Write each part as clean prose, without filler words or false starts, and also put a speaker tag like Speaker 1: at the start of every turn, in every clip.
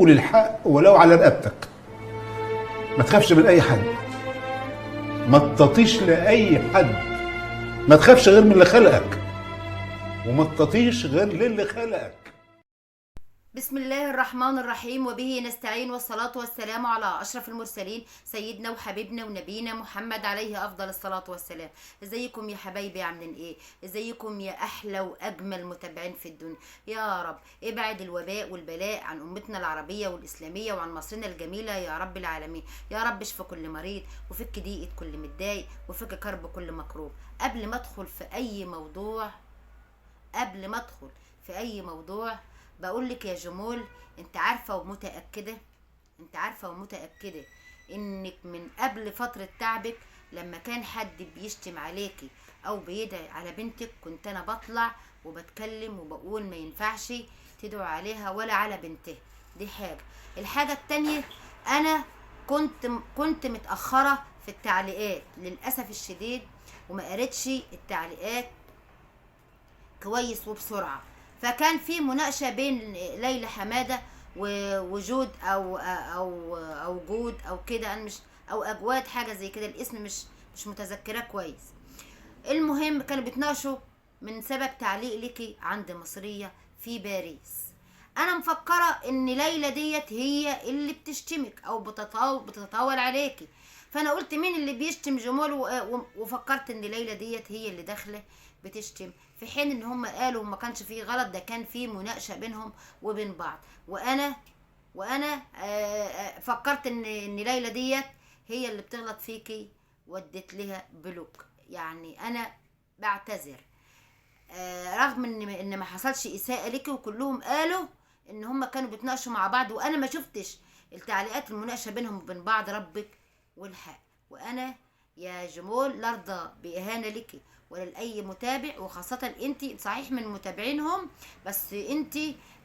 Speaker 1: قول الحق ولو على رقبتك. ما تخافش من اي حد، ما تطيش لاي حد، ما تخافش غير من اللي خلقك، وما تطيش غير للي خلقك.
Speaker 2: بسم الله الرحمن الرحيم، وبه نستعين، والصلاة والسلام على أشرف المرسلين سيدنا وحبيبنا ونبينا محمد عليه أفضل الصلاة والسلام. ازيكم يا حبايبي، عاملين ايه؟ ازيكم يا أحلى وأجمل متابعين في الدنيا؟ يا رب ابعد الوباء والبلاء عن أمتنا العربية والإسلامية وعن مصرنا الجميلة يا رب العالمين. يا رب اشفي كل مريض، وفك ضيقة كل متضايق، وفك كرب كل مكروب. قبل ما ادخل في أي موضوع بقول لك يا جمول، انت عارفه ومتاكده انك من قبل فتره تعبك لما كان حد بيشتم عليكي او بيدعي على بنتك كنت انا بطلع وبتكلم وبقول ما ينفعش تدعوا عليها ولا على بنتها. دي الحاجه التانية، انا كنت متاخره في التعليقات للاسف الشديد، وما قريتش التعليقات كويس وبسرعه. فكان في مناقشه بين ليلى حماده وجود او جود او كده، انا مش او اجواد، حاجه زي كده، الاسم مش متذكره كويس. المهم كانوا بيتناقشوا من سبب تعليق ليكي عند مصريه في باريس. انا مفكره ان ليلى ديت هي اللي بتشتمك او بتتطاول عليكي، فانا قلت مين اللي بيشتم جمال، وفكرت ان ليلى ديت هي اللي داخله بتشتم، في حين ان هم قالوا ما كانش فيه غلط، ده كان فيه مناقشه بينهم وبين بعض. وانا فكرت ان ليلى ديت هي اللي بتغلط فيكي، وديت لها بلوك. يعني انا بعتذر، رغم ان ما حصلش اساءه ليكي، وكلهم قالوا ان هم كانوا بيتناقشوا مع بعض، وانا ما شفتش التعليقات المناقشه بينهم وبين بعض، ربك والحق. وانا يا جمول لا ارضى باهانه ليكي ولا لاي متابع، وخاصه انت صحيح من متابعينهم، بس انت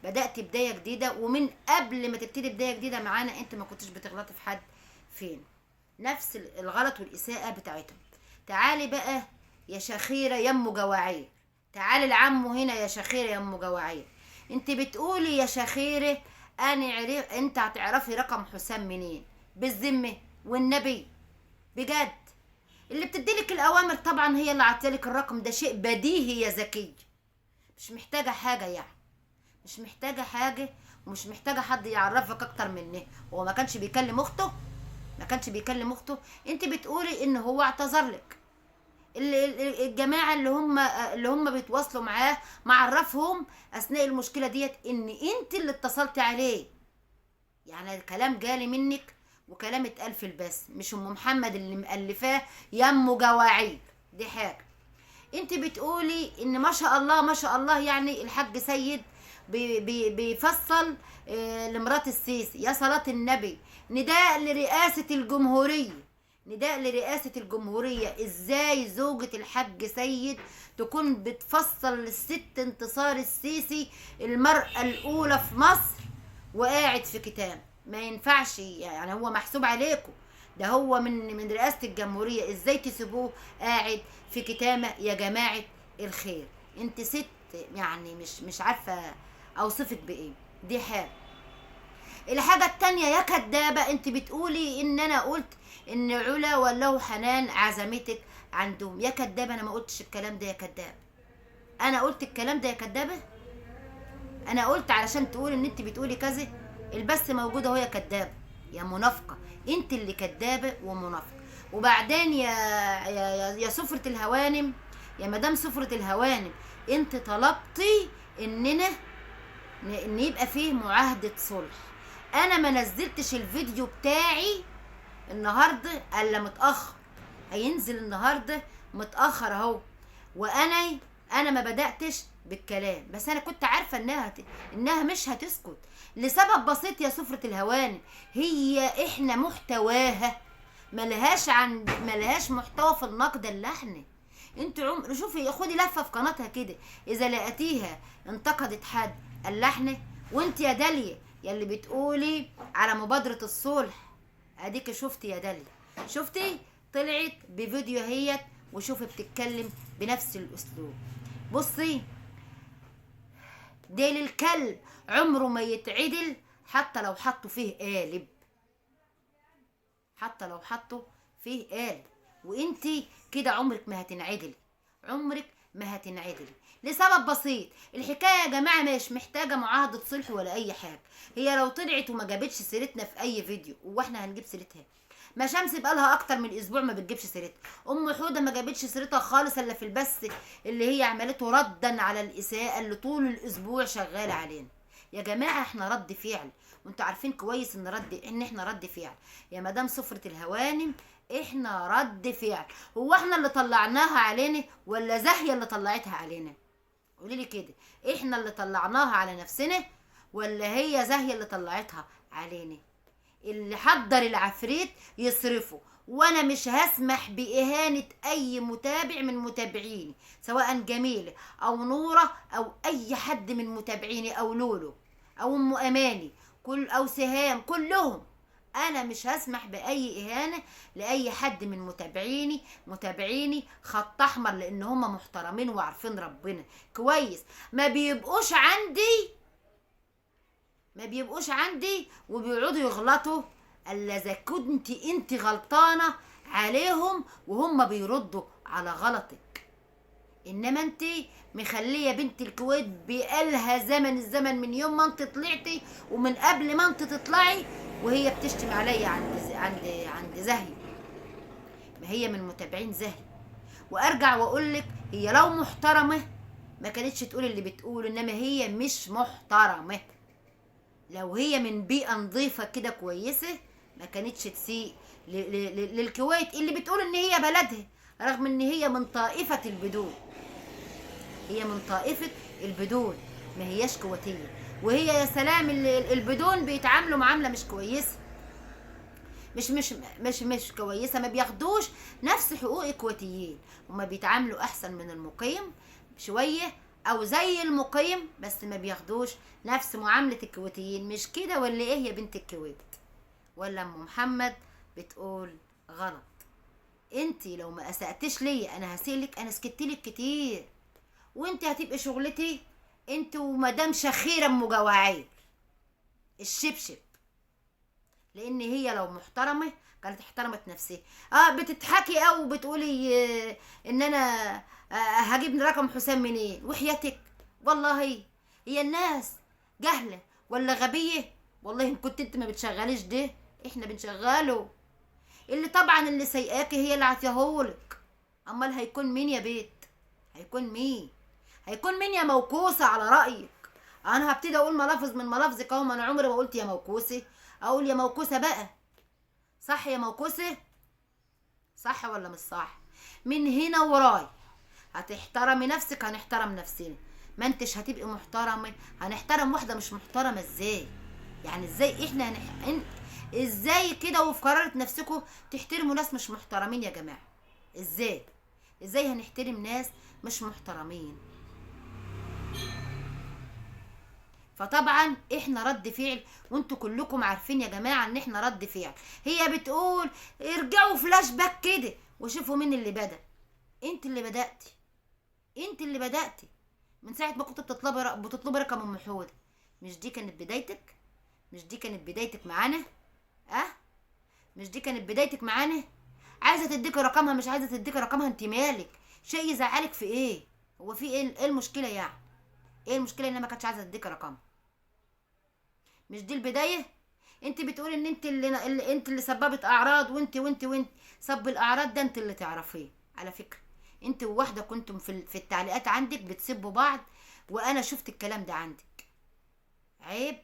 Speaker 2: بدات بدايه جديده، ومن قبل ما تبتدي بدايه جديده معانا انت ما كنتش بتغلطي في حد. فين نفس الغلط والاساءه بتاعتهم؟ تعالي بقى يا شخيره يا ام جواعير، تعالي لعمو هنا يا شخيره يا ام جواعير. انت بتقولي يا شخيره انت هتعرفي رقم حسام منين؟ بالذمه والنبي بجد، اللي بتديلك الاوامر طبعا هي اللي عطيلك الرقم ده، شيء بديهي يا زكي، مش محتاجه حاجه، يعني مش محتاجه حاجه، ومش محتاجه حد يعرفك اكتر منه. هو ما كانش بيكلم اخته؟ انت بتقولي ان هو اعتذر لك. الجماعه اللي هم بيتواصلوا معاه معرفهم اثناء المشكله ديت ان انت اللي اتصلتي عليه. يعني الكلام جالي منك، وكلام اتقال في البث، مش ام محمد اللي مؤلفاه يا ام جواعير. دي حاجه. انت بتقولي ان ما شاء الله ما شاء الله، يعني الحاج سيد بيفصل لمرات السيسي، يا صلاة النبي، نداء لرئاسة الجمهورية. ازاي زوجة الحاج سيد تكون بتفصل للست انتصار السيسي، المرأة الأولى في مصر، وقاعد في كتاب؟ ما ينفعش، يعني هو محسوب عليكم، ده هو من رئاسة الجمهورية، ازاي تسيبوه قاعد في كتامة يا جماعة الخير؟ انت ست، يعني مش عارفة اوصفك بايه. دي الحاجة التانية يا كدابة، انت بتقولي ان انا قلت ان علا ولا حنان عزمتك عندهم. يا كدابة، انا ما قلتش الكلام ده يا كدابة، انا قلت الكلام ده يا كدابة؟ انا قلت علشان تقول ان انت بتقولي كذا؟ البث موجود اهو يا كدابة يا منافقة، انت اللي كدابة ومنافقة. وبعدين يا سفرة الهوانم، يا مدام سفرة الهوانم، انت طلبتي ان يبقى فيه معاهدة صلح. انا ما نزلتش الفيديو بتاعي النهارده الا متاخر، هينزل النهارده متاخر اهو. وانا ما بداتش بالكلام، بس انا كنت عارفه انها مش هتسكت لسبب بسيط يا سفرة الهوانم، هي احنا محتواها ملهاش محتوى في النقد اللحني. انت شوفي، خدي لفه في قناتها كده، اذا لقيتيها انتقدت حد اللحن. وانت يا داليا يلي بتقولي على مبادرة الصلح، اديك شفتي يا داليا، شفتي طلعت بفيديو هيت، وشوفي بتتكلم بنفس الاسلوب. بصي، ديل الكلب عمره ما يتعدل حتى لو حطوا فيه قالب، حتى لو حطوا فيه قالب. وانتي كده عمرك ما هتنعدلي، عمرك ما هتنعدلي، لسبب بسيط. الحكايه يا جماعه مش محتاجه معاهده صلح ولا اي حاجه. هي لو طلعت وما جابتش سيرتنا في اي فيديو، واحنا هنجيب سيرتها؟ ما شمس بقالها اكتر من اسبوع ما بتجيبش سيرتها، ام حوده ما جابتش سيرتها خالص الا في البث اللي هي عملته ردا على الاساءه اللي طول الاسبوع شغاله علينا. يا جماعه احنا رد فعل، وانتوا عارفين كويس ان احنا رد فعل يا مدام سفرة الهوانم. احنا رد فعل. هو احنا اللي طلعناها علينا ولا زاهيه اللي طلعتها علينا؟ قولي لي كده، احنا اللي طلعناها على نفسنا ولا هي زاهيه اللي طلعتها علينا؟ اللي حضر العفريت يصرفه، وانا مش هسمح باهانه اي متابع من متابعيني، سواء جميله او نوره او اي حد من متابعيني او لولو او ام اماني او سهام، كلهم. انا مش هسمح باي اهانه لاي حد من متابعيني خط احمر، لان هم محترمين وعارفين ربنا كويس. ما بيبقوش عندي وبيقعدوا يغلطوا الا اذا كنت انت غلطانه عليهم وهم بيردوا على غلطك. انما انت مخليه بنت الكويت بقالها الزمن من يوم ما انت طلعتي ومن قبل ما انت تطلعي وهي بتشتم عليا عند زهي. ما هي من متابعين زهي. وارجع واقول لك، هي لو محترمه ما كانتش تقول اللي بتقول، انما هي مش محترمه. لو هي من بيئه نظيفه كده كويسه ما كانتش تسيء للكويت اللي بتقول ان هي بلدها، رغم ان هي من طائفه البدون. هي من طائفه البدون، ما هياش كويتيه. وهي يا سلام البدون بيتعاملوا معامله مش كويسه، مش كويسه. ما بياخدوش نفس حقوق الكويتيين، هما بيتعاملوا احسن من المقيم شويه او زي المقيم، بس ما بياخدوش نفس معامله الكويتيين. مش كده ولا ايه يا بنت الكويت؟ ولا ام محمد بتقول غلط؟ انتي لو ما اسأتش ليا انا هسيلك، انا سكتلك كتير، وانت هتبقي شغلتي انت ومدام شخيره ام جواعير الشبشب. لان هي لو محترمه كانت احترمت نفسها. بتضحكي او بتقولي ان انا هجيب رقم حسام منين؟ وحياتك والله هي الناس جهله ولا غبيه؟ والله ان كنت انت ما بتشغليش ده احنا بنشغله. اللي طبعا اللي سيئاكي هي اللي عطيهولك، امال هيكون مين يا بيت؟ هيكون مين يا موكوسه؟ على رايك انا هبتدي اقول ملافظ من ملافظك اهو، ما انا عمري ما قلت يا موكوسه، اقول يا موكوسه بقى. صح يا موكوسه؟ صح ولا مش صح؟ من هنا وراي هتحترمي نفسك هنحترم نفسنا. ما انتش هتبقي محترمه هنحترم واحده مش محترمه؟ ازاي يعني؟ ازاي احنا ازاي كده وفي قرارة نفسكم تحترموا ناس مش محترمين يا جماعه؟ ازاي هنحترم ناس مش محترمين؟ فطبعا احنا رد فعل، وانتوا كلكم عارفين يا جماعه ان احنا رد فعل. هي بتقول ارجعوا فلاش باك كده وشوفوا مين اللي بدأ. انت اللي بدأتي من ساعه ما كنت بتطلبي رقم ام حوده. مش دي كانت بدايتك معانا؟ مش دي كانت بدايتك معانا؟ عايزه تديكي رقمها مش عايزه تديكي رقمها، انت مالك؟ شيء يزعلك في ايه؟ هو في ايه المشكله يعني؟ ايه المشكله انها ما كانتش عايزه تديكي رقمها؟ مش دي البدايه؟ انت بتقولي ان انت اللي سببت اعراض، وانت سب الاعراض ده انت اللي تعرفيه. على فكره انت وواحده كنتم في التعليقات عندك بتسبوا بعض، وانا شفت الكلام ده عندك. عيب.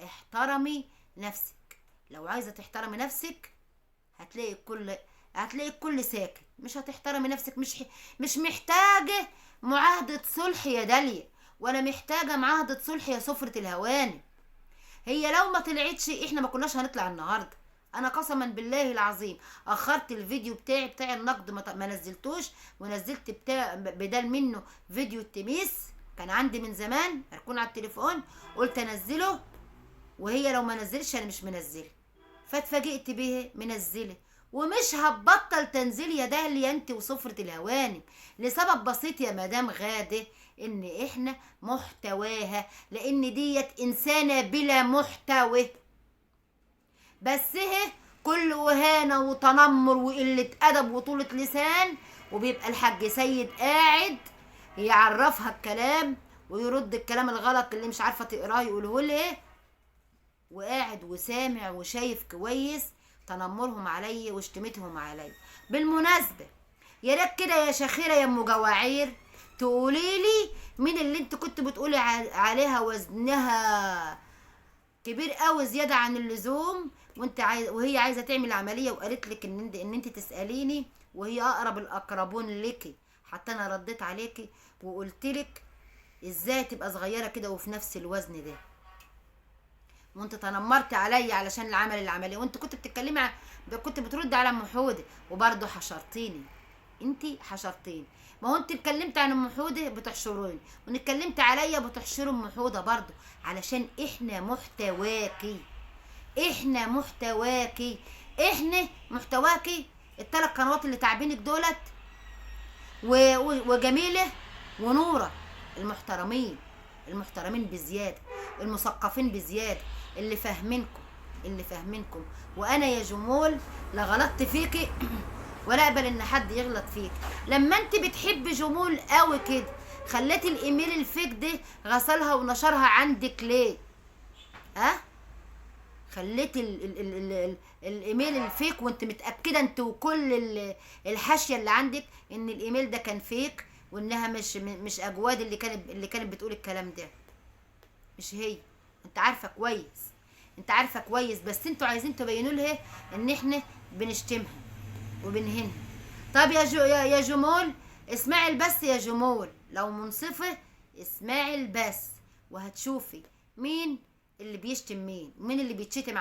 Speaker 2: احترمي نفسك. لو عايزه تحترمي نفسك هتلاقي الكل ساكت. مش هتحترمي نفسك، مش محتاجه معاهده صلح يا داليا، ولا محتاجه معاهده صلح يا سفرة الهوانم. هي لو ما طلعتش احنا ما كناش هنطلع النهارده. انا قسما بالله العظيم اخرت الفيديو بتاع النقد، ما نزلتوش، ونزلت بدل منه فيديو التميس كان عندي من زمان هيكون على التليفون، قلت انزله. وهي لو ما نزلش انا مش منزله، فاتفاجئت بيها منزله. ومش هتبطل تنزيل يا دهلي انت وسفرة الهوانم، لسبب بسيط يا مدام غاده، ان احنا محتواها، لان ديت انسانة بلا محتوى. بس هي كل وهانة وتنمر وقلة ادب وطولة لسان، وبيبقى الحاج سيد قاعد يعرفها الكلام ويرد الكلام الغلط اللي مش عارفة تقراه يقوله لها، وقاعد وسامع وشايف كويس تنمرهم علي واشتمتهم علي. بالمناسبة يا ريت كده يا شخيرة يا ام جواعير تقولي لي مين اللي انت كنت بتقولي عليها وزنها كبير قوي زيادة عن اللزوم، وهي عايزة تعمل عملية وقالت لك ان انت تسأليني، وهي اقرب الاقربون لك. حتى انا رديت عليكي وقلت لك ازاي تبقى صغيرة كده وفي نفس الوزن ده، وانت تنمرت عليا علشان العمل العمليه، وانت كنت بتتكلمي كنت بترد على ام حوده وبرضه حشرتيني. انت حشرتيني، ما هو انت اتكلمت عن ام حوده بتحشروني، وان اتكلمت عليا بتحشروا ام حوده برضه، علشان احنا محتواكي. احنا محتواكي، احنا محتواكي. ال3 قنوات اللي تعبينك دولت وجميله ونوره، المحترمين بزياده، المثقفين بزياده، اللي فاهمينكم. وانا يا جمول لا غلطت فيكي ولا اقبل ان حد يغلط فيك. لما انت بتحبي جمول قوي كده خليتي الايميل الفيك ده غسلها ونشرها عندك ليه؟ خليتي الايميل الفيك وانت متاكده انت وكل الحاشيه اللي عندك ان الايميل ده كان فيك، وانها مش اجواد اللي كانت بتقول الكلام ده، مش هي. انت عارفه كويس، بس انتوا عايزين تبينوا لها ان احنا بنشتمها وبنهنها. طب يا جمول اسمعي البث يا جمول، لو منصفه اسمعي البث وهتشوفي مين اللي بيشتم مين اللي بيتشتم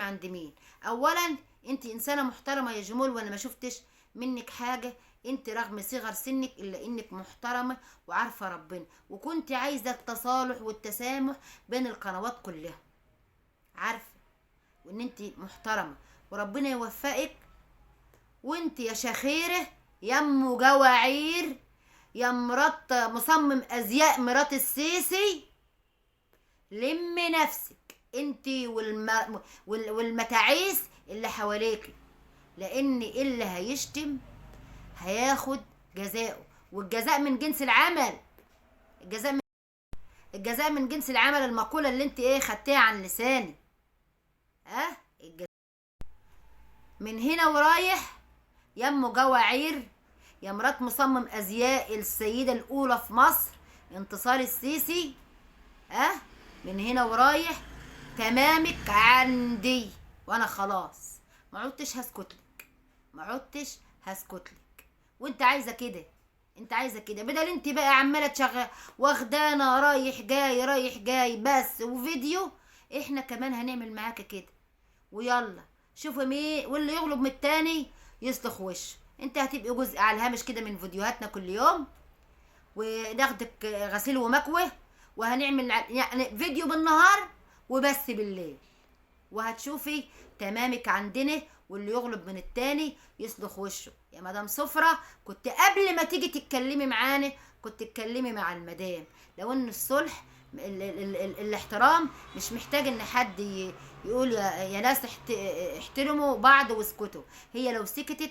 Speaker 2: عند مين. اولا انت انسانه محترمه يا جمول، وانا ما شفتش منك حاجه، انت رغم صغر سنك الا انك محترمه وعارفه ربنا، وكنت عايزه التصالح والتسامح بين القنوات كلها، عارفه وان انت محترمه وربنا يوفقك. وانت يا شخيره يا ام جواعير يا مرات مصمم ازياء مرات السيسي، لمي نفسك انت والمتاعيس اللي حواليكي، لان اللي هيشتم هياخد جزاؤه، والجزاء من جنس العمل. الجزاء من جنس العمل، المقولة اللي انت خدتيها عن لساني. من هنا ورايح يا ام جواعير يا مرات مصمم ازياء السيدة الاولى في مصر انتصار السيسي، من هنا ورايح تمامك عندي، وانا خلاص ما عدتش هسكت لك. وانت عايزه كده بدل انت بقى عماله تشغل واخدانا رايح جاي بس وفيديو. احنا كمان هنعمل معاك كده، ويلا شوفوا مين واللي يغلب من التاني يسلخ وشه. انت هتبقى جزء على الهامش كده من فيديوهاتنا كل يوم، وناخدك غسيل ومكوه، وهنعمل يعني فيديو بالنهار وبس بالليل، وهتشوفي تمامك عندنا، واللي يغلب من التاني يسلخ وشه. يا مدام سفرة كنت قبل ما تيجي تتكلمي معانا كنت تتكلمي مع المدام، لو ان الصلح الاحترام مش محتاج ان حد يقول يا ناس احترموا بعض واسكتوا. هي لو سكتت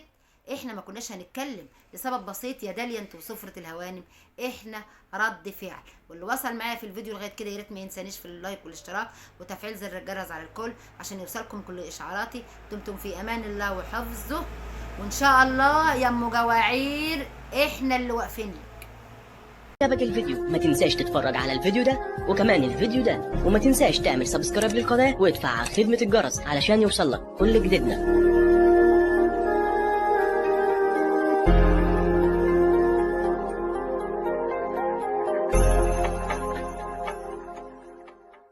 Speaker 2: احنا ما كناش هنتكلم لسبب بسيط يا داليا انت وسفرة الهوانم، احنا رد فعل. واللي وصل معايا في الفيديو لغايه كده يا ريت ما ينسانيش في اللايك والاشتراك وتفعيل زر الجرس على الكل عشان يوصلكم كل اشعاراتي. دمتم في امان الله وحفظه، وان شاء الله يا ام جواعير احنا اللي واقفين لك.
Speaker 3: عجبك الفيديو ما تنساش تتفرج على الفيديو ده وكمان الفيديو ده، وما تنساش تعمل سبسكرايب للقناه وادفع على خدمه الجرس علشان يوصلك كل جديدنا.